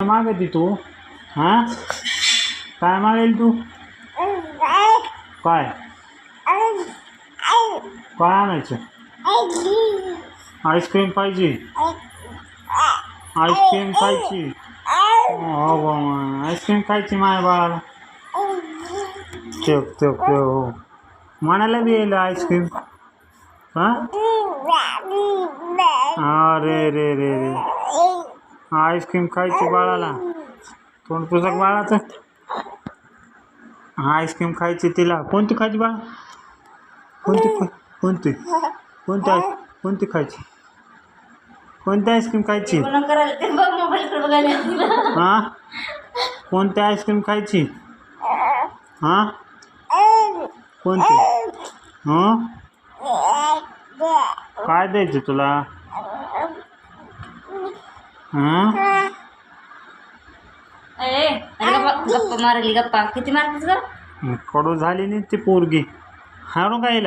मागती तू? हां, काय मागेल तू? काय काय आणायचं? आईस्क्रीम पाहिजे? आईस्क्रीम खायची? हो बाबा, आईस्क्रीम खायची माझ्या बाळाला. चक चक हो, म्हणायला बी येईल आईस्क्रीम. हां, अरे रे रे रे, आईस्क्रीम खायची बाळाला. तोंड पुसक बाळाचं. आईस्क्रीम खायची तिला. कोणती खायची बाळा? कोणती कोणती कोणती कोणती खायची? कोणती आईस्क्रीम खायची? हां, कोणती आईस्क्रीम खायची? हां, कोणती? हां, काय द्यायचं तुला? हां, गप्पा मारली. गप्पा किती मारतेस ग? कडू झाली नाही ती पोरगी. हाणू का हिला?